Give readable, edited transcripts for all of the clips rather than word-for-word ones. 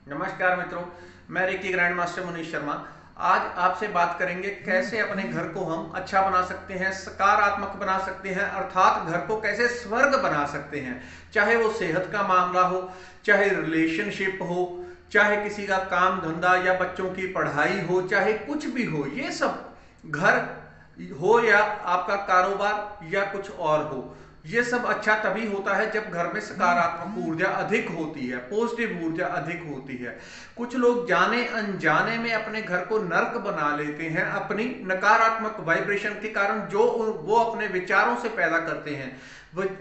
नमस्कार मित्रों, मैं reiki grand master Munish Sharma. आज आपसे बात करेंगे कैसे अपने घर को हम अच्छा बना सकते हैं, सकारात्मक बना सकते हैं, अर्थात घर को कैसे स्वर्ग बना सकते हैं। चाहे वो सेहत का मामला हो, चाहे रिलेशनशिप हो, चाहे किसी का काम धंधा या बच्चों की पढ़ाई हो, चाहे कुछ भी हो, ये सब घर हो या आपका कारोबार या कुछ और हो, ये सब अच्छा तभी होता है जब घर में सकारात्मक ऊर्जा अधिक होती है, पॉजिटिव ऊर्जा अधिक होती है। कुछ लोग जाने अनजाने में अपने घर को नर्क बना लेते हैं अपनी नकारात्मक वाइब्रेशन के कारण, जो वो अपने विचारों से पैदा करते हैं।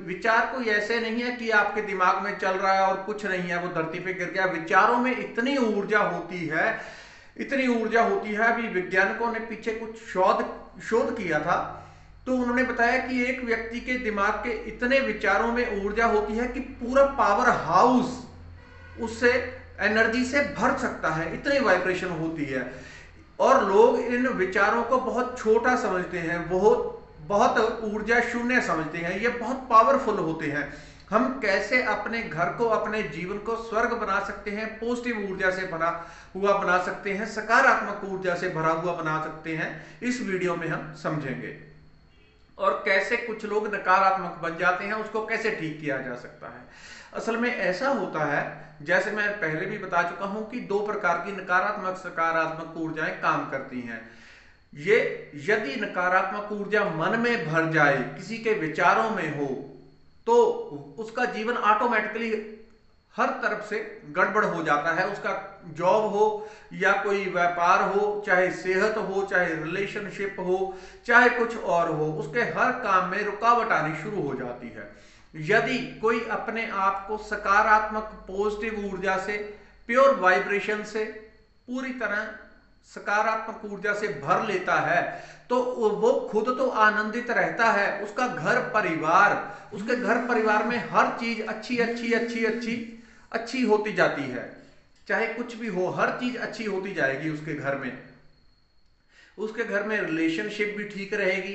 विचार कोई ऐसे नहीं है कि आपके दिमाग में चल रहा है और कुछ नहीं है, वो धरती पे गिर गया। विचारों में इतनी ऊर्जा होती है, इतनी ऊर्जा होती है। अभी वैज्ञानिकों ने पीछे कुछ शोध शोध किया था, तो उन्होंने बताया कि एक व्यक्ति के दिमाग के इतने विचारों में ऊर्जा होती है कि पूरा पावर हाउस उससे एनर्जी से भर सकता है, इतनी वाइब्रेशन होती है। और लोग इन विचारों को बहुत छोटा समझते हैं, बहुत बहुत ऊर्जा शून्य समझते हैं, ये बहुत पावरफुल होते हैं। हम कैसे अपने घर को, अपने जीवन को स्वर्ग बना सकते हैं, पॉजिटिव ऊर्जा से भरा हुआ बना सकते हैं, सकारात्मक ऊर्जा से भरा हुआ बना सकते हैं, इस वीडियो में हम समझेंगे। और कैसे कुछ लोग नकारात्मक बन जाते हैं, उसको कैसे ठीक किया जा सकता है। असल में ऐसा होता है, जैसे मैं पहले भी बता चुका हूं कि दो प्रकार की नकारात्मक सकारात्मक ऊर्जाएं काम करती हैं। ये यदि नकारात्मक ऊर्जा मन में भर जाए, किसी के विचारों में हो, तो उसका जीवन ऑटोमेटिकली हर तरफ से गड़बड़ हो जाता है। उसका जॉब हो या कोई व्यापार हो, चाहे सेहत हो, चाहे रिलेशनशिप हो, चाहे कुछ और हो, उसके हर काम में रुकावट आनी शुरू हो जाती है। यदि कोई अपने आप को सकारात्मक पॉजिटिव ऊर्जा से, प्योर वाइब्रेशन से, पूरी तरह सकारात्मक ऊर्जा से भर लेता है, तो वो खुद तो आनंदित रहता है, उसका घर परिवार, उसके घर परिवार में हर चीज अच्छी अच्छी अच्छी अच्छी अच्छी होती जाती है। चाहे कुछ भी हो, हर चीज अच्छी होती जाएगी उसके घर में। उसके घर में रिलेशनशिप भी ठीक रहेगी,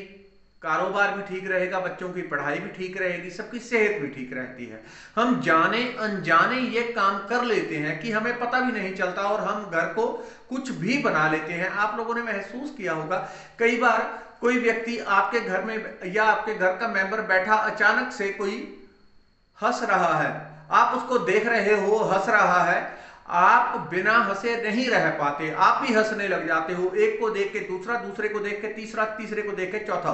कारोबार भी ठीक रहेगा, बच्चों की पढ़ाई भी ठीक रहेगी, सबकी सेहत भी ठीक रहती है। हम जाने अनजाने ये काम कर लेते हैं कि हमें पता भी नहीं चलता, और हम घर को कुछ भी बना लेते हैं। आप लोगों ने महसूस किया होगा, कई बार कोई व्यक्ति आपके घर में या आपके घर का मेंबर बैठा, अचानक से कोई हंस रहा है, आप उसको देख रहे हो, हंस रहा है, आप बिना हंसे नहीं रह पाते, आप भी हंसने लग जाते हो। एक को देख के दूसरा, दूसरे को देख के तीसरा, तीसरे को देख के चौथा।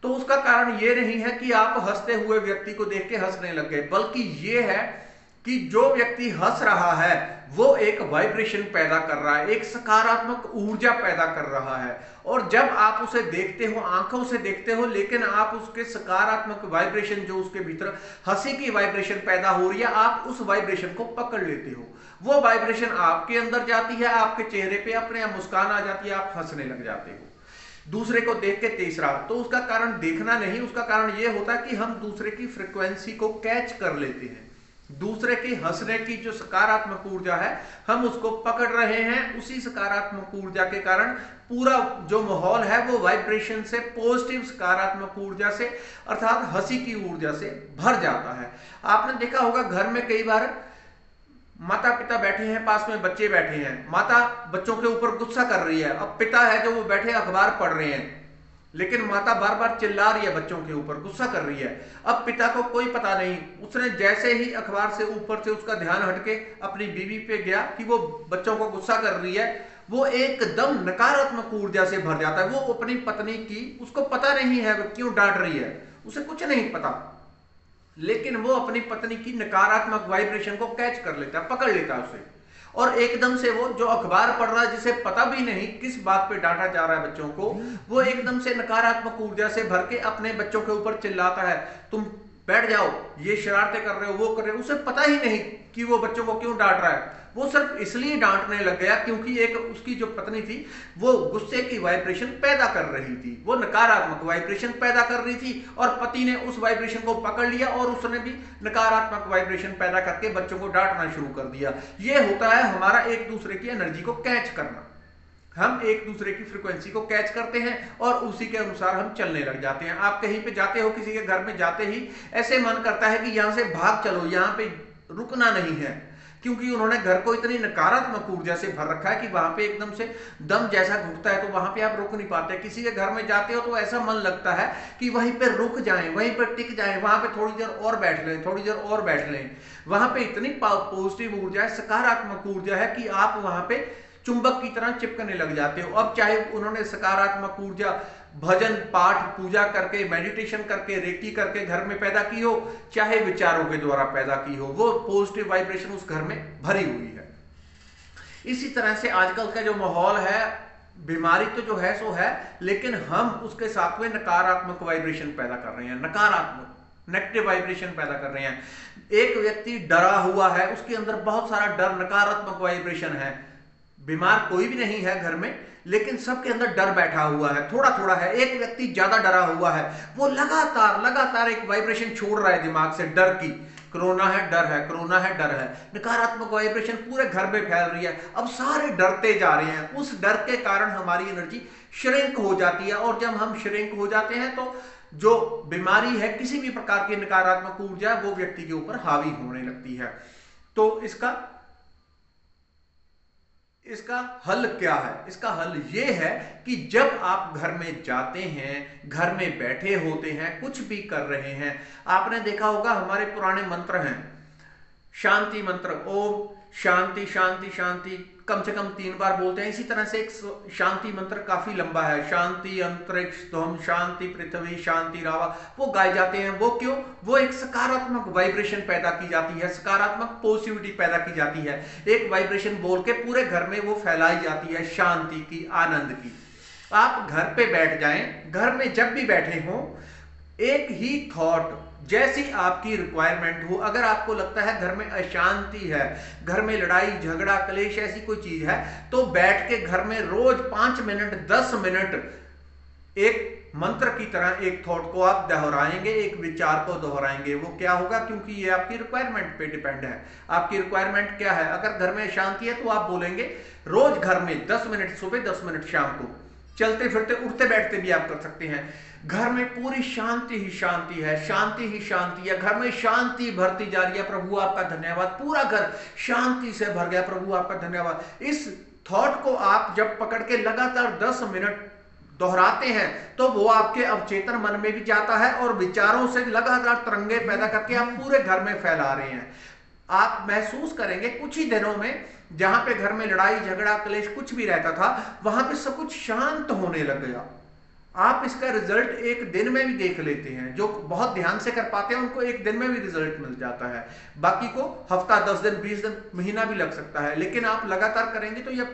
तो उसका कारण ये नहीं है कि आप हंसते हुए व्यक्ति को देख के हंसने लग गए, बल्कि ये है कि जो व्यक्ति हंस रहा है वो एक वाइब्रेशन पैदा कर रहा है, एक सकारात्मक ऊर्जा पैदा कर रहा है। और जब आप उसे देखते हो, आंखों से देखते हो, लेकिन आप उसके सकारात्मक वाइब्रेशन, जो उसके भीतर हंसी की वाइब्रेशन पैदा हो रही है, आप उस वाइब्रेशन को पकड़ लेते हो। वो वाइब्रेशन आपके अंदर जाती है, आपके चेहरे पे अपने आप मुस्कान आ जाती है, आप हंसने लग जाते हो। दूसरे को देख के तीसरा। तो उसका कारण देखना नहीं, उसका कारण यह होता है कि हम दूसरे की फ्रिक्वेंसी को कैच कर लेते हैं। दूसरे की हंसने की जो सकारात्मक ऊर्जा है, हम उसको पकड़ रहे हैं। उसी सकारात्मक ऊर्जा के कारण पूरा जो माहौल है वो वाइब्रेशन से, पॉजिटिव सकारात्मक ऊर्जा से, अर्थात हंसी की ऊर्जा से भर जाता है। आपने देखा होगा, घर में कई बार माता पिता बैठे हैं, पास में बच्चे बैठे हैं, माता बच्चों के ऊपर गुस्सा कर रही है, अब पिता है जो वो बैठे अखबार पढ़ रहे हैं, लेकिन माता बार बार चिल्ला रही है, बच्चों के ऊपर गुस्सा कर रही है। अब पिता को कोई पता नहीं, उसने जैसे ही अखबार से ऊपर से उसका ध्यान हटके अपनी बीवी पे गया कि वो बच्चों को गुस्सा कर रही है, वो एकदम नकारात्मक ऊर्जा से भर जाता है। वो अपनी पत्नी की, उसको पता नहीं है वो क्यों डांट रही है, उसे कुछ नहीं पता, लेकिन वो अपनी पत्नी की नकारात्मक वाइब्रेशन को कैच कर लेता है, पकड़ लेता है उसे। और एकदम से वो जो अखबार पढ़ रहा है, जिसे पता भी नहीं किस बात पे डांटा जा रहा है बच्चों को, वो एकदम से नकारात्मक ऊर्जा से भर के अपने बच्चों के ऊपर चिल्लाता है, तुम बैठ जाओ, ये शरारतें कर रहे हो, वो कर रहे हो। उसे पता ही नहीं कि वो बच्चों को क्यों डांट रहा है, वो सिर्फ इसलिए डांटने लग गया क्योंकि एक उसकी जो पत्नी थी वो गुस्से की वाइब्रेशन पैदा कर रही थी, वो नकारात्मक वाइब्रेशन पैदा कर रही थी, और पति ने उस वाइब्रेशन को पकड़ लिया और उसने भी नकारात्मक वाइब्रेशन पैदा करके बच्चों को डांटना शुरू कर दिया। ये होता है हमारा एक दूसरे की एनर्जी को कैच करना। हम एक दूसरे की फ्रीक्वेंसी को कैच करते हैं और उसी के अनुसार हम चलने लग जाते हैं। आप कहीं पे जाते हो, किसी के घर में जाते ही ऐसे मन करता है कि यहां से भाग चलो, यहां पे रुकना नहीं है। क्योंकि उन्होंने घर को इतनी नकारात्मक ऊर्जा से भर रखा है कि वहां पे एकदम से दम जैसा घुटता है, तो वहां पे आप रुक नहीं पाते। किसी के घर में जाते हो तो ऐसा मन लगता है कि वहीं पे रुक जाएं, वहीं पर टिक जाएं, वहां पे थोड़ी देर और बैठ लें, थोड़ी देर और बैठ लें। वहां पे इतनी पॉजिटिव ऊर्जा है, सकारात्मक ऊर्जा है कि आप वहां पे चुंबक की तरह चिपकने लग जाते हो। अब चाहे उन्होंने सकारात्मक ऊर्जा भजन पाठ पूजा करके, मेडिटेशन करके, रेकी करके घर में पैदा की हो, चाहे विचारों के द्वारा पैदा की हो, वो पॉजिटिव वाइब्रेशन उस घर में भरी हुई है। इसी तरह से आजकल का जो माहौल है, बीमारी तो जो है सो है, लेकिन हम उसके साथ में नकारात्मक वाइब्रेशन पैदा कर रहे हैं, नकारात्मक नेगेटिव वाइब्रेशन पैदा कर रहे हैं। एक व्यक्ति डरा हुआ है, उसके अंदर बहुत सारा डर, नकारात्मक वाइब्रेशन है। बीमार कोई भी नहीं है घर में, लेकिन सबके अंदर डर बैठा हुआ है, थोड़ा थोड़ा है। एक व्यक्ति ज्यादा डरा हुआ है, वो लगातार लगातार एक वाइब्रेशन छोड़ रहा है दिमाग से, डर की। कोरोना है, डर है, कोरोना है, डर है। नकारात्मक वाइब्रेशन पूरे घर में फैल रही है। अब सारे डरते जा रहे हैं। उस डर के कारण हमारी एनर्जी श्रिंक हो जाती है, और जब हम श्रिंक हो जाते हैं तो जो बीमारी है, किसी भी प्रकार की नकारात्मक ऊर्जा, वो व्यक्ति के ऊपर हावी होने लगती है। तो इसका हल क्या है? इसका हल यह है कि जब आप घर में जाते हैं, घर में बैठे होते हैं, कुछ भी कर रहे हैं, आपने देखा होगा हमारे पुराने मंत्र हैं, शांति मंत्र, ओम शांति शांति शांति, कम से कम 3 बार बोलते हैं। इसी तरह से एक शांति मंत्र काफी लंबा है, शांति अंतरिक्ष ध्वम, शांति पृथ्वी, शांति रावा, वो गाए जाते हैं। वो क्यों? वो एक सकारात्मक वाइब्रेशन पैदा की जाती है, सकारात्मक पॉजिटिविटी पैदा की जाती है। एक वाइब्रेशन बोल के पूरे घर में वो फैलाई जाती है, शांति की, आनंद की। आप घर पे बैठ जाएं, घर में जब भी बैठे हों, एक ही थॉट, जैसी आपकी रिक्वायरमेंट हो। अगर आपको लगता है घर में अशांति है, घर में लड़ाई झगड़ा क्लेश ऐसी कोई चीज है, तो बैठ के घर में रोज 5 मिनट 10 मिनट एक मंत्र की तरह एक थॉट को आप दोहराएंगे, एक विचार को दोहराएंगे। वो क्या होगा? क्योंकि ये आपकी रिक्वायरमेंट पे डिपेंड है। आपकी रिक्वायरमेंट क्या है? अगर घर में शांति है तो आप बोलेंगे रोज घर में 10 मिनट सुबह, 10 मिनट शाम को, चलते फिरते उठते बैठते भी आप कर सकते हैं। घर में पूरी शांति ही शांति है, शांति ही शांति है, घर में शांति भरती जा रही है। प्रभु आपका धन्यवाद, पूरा घर शांति से भर गया, प्रभु आपका धन्यवाद। इस थॉट को आप जब पकड़ के लगातार 10 मिनट दोहराते हैं तो वो आपके अवचेतन मन में भी जाता है, और विचारों से लगातार तरंगे पैदा करके आप पूरे घर में फैला रहे हैं। आप महसूस करेंगे कुछ ही दिनों में, जहां पे घर में लड़ाई झगड़ा क्लेश कुछ भी रहता था, वहां पे सब कुछ शांत होने लग गया। आप इसका रिजल्ट एक दिन में भी देख लेते हैं। जो बहुत ध्यान से कर पाते हैं उनको एक दिन में भी रिजल्ट मिल जाता है, बाकी को हफ्ता, 10 दिन, 20 दिन, महीना भी लग सकता है। लेकिन आप लगातार करेंगे तो ये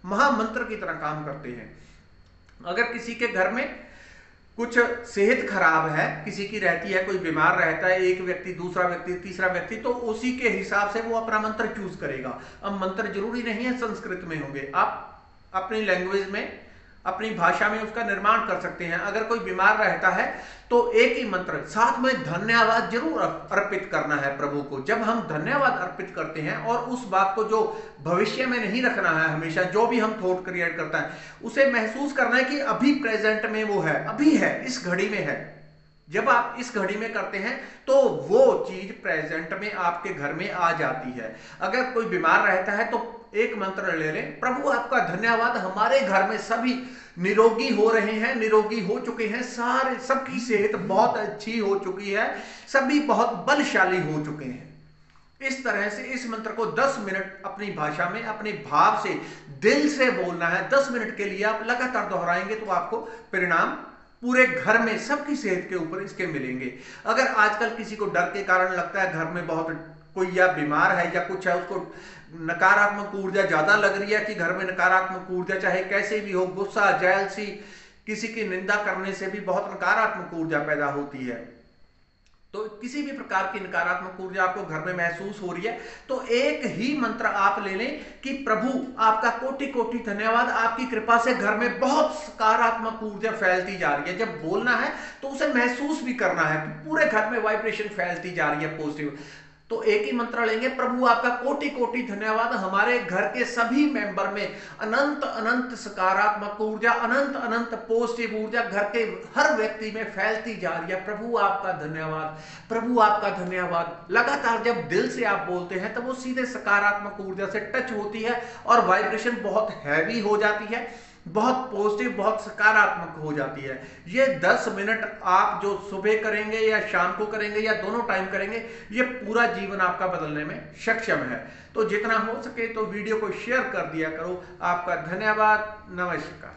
महामंत्र की तरह काम करते हैं। अगर किसी के घर में कुछ सेहत खराब है, किसी की रहती है, कोई बीमार रहता है, एक व्यक्ति, दूसरा व्यक्ति, तीसरा व्यक्ति, तो उसी के हिसाब से वो अपना मंत्र चूज करेगा। अब मंत्र जरूरी नहीं है संस्कृत में होंगे, आप अपनी लैंग्वेज में, अपनी भाषा में उसका निर्माण कर सकते हैं। अगर कोई बीमार रहता है तो एक ही मंत्र, साथ में धन्यवाद जरूर अर्पित करना है प्रभु को। जब हम धन्यवाद अर्पित करते हैं, और उस बात को जो भविष्य में नहीं रखना है, हमेशा जो भी हम थॉट क्रिएट करता है उसे महसूस करना है कि अभी प्रेजेंट में वो है, अभी है, इस घड़ी में है। जब आप इस घड़ी में करते हैं तो वो चीज प्रेजेंट में आपके घर में आ जाती है। अगर कोई बीमार रहता है तो एक मंत्र ले लें, प्रभु आपका धन्यवाद, हमारे घर में सभी निरोगी हो रहे हैं, निरोगी हो चुके हैं, सारे, सबकी सेहत बहुत अच्छी हो चुकी है, सभी बहुत बलशाली हो चुके हैं। इस तरह से इस मंत्र को 10 मिनट अपनी भाषा में, अपने भाव से, दिल से बोलना है। 10 मिनट के लिए आप लगातार दोहराएंगे तो आपको परिणाम पूरे घर में सबकी सेहत के ऊपर इसके मिलेंगे। अगर आजकल किसी को डर के कारण लगता है घर में बहुत कोई या बीमार है या कुछ है, उसको नकारात्मक ऊर्जा ज्यादा लग रही है, कि घर में नकारात्मक ऊर्जा चाहे कैसे भी हो, गुस्सा, जेलसी, किसी की निंदा करने से भी बहुत नकारात्मक ऊर्जा पैदा होती है। तो किसी भी प्रकार की नकारात्मक ऊर्जा आपको घर में महसूस हो रही है तो एक ही मंत्र आप ले लें कि प्रभु आपका कोटि कोटि धन्यवाद, आपकी कृपा से घर में बहुत सकारात्मक ऊर्जा फैलती जा रही है। जब बोलना है तो उसे महसूस भी करना है कि पूरे घर में वाइब्रेशन फैलती जा रही है पॉजिटिव। तो एक ही मंत्र लेंगे, प्रभु आपका कोटि कोटि धन्यवाद, हमारे घर के सभी मेंबर में अनंत अनंत सकारात्मक ऊर्जा, अनंत अनंत पॉजिटिव ऊर्जा घर के हर व्यक्ति में फैलती जा रही है। प्रभु आपका धन्यवाद, प्रभु आपका धन्यवाद। लगातार जब दिल से आप बोलते हैं तब वो सीधे सकारात्मक ऊर्जा से टच होती है और वाइब्रेशन बहुत हैवी हो जाती है, बहुत पॉजिटिव, बहुत सकारात्मक हो जाती है। ये 10 मिनट आप जो सुबह करेंगे या शाम को करेंगे या दोनों टाइम करेंगे, ये पूरा जीवन आपका बदलने में सक्षम है। तो जितना हो सके तो वीडियो को शेयर कर दिया करो। आपका धन्यवाद। नमस्कार।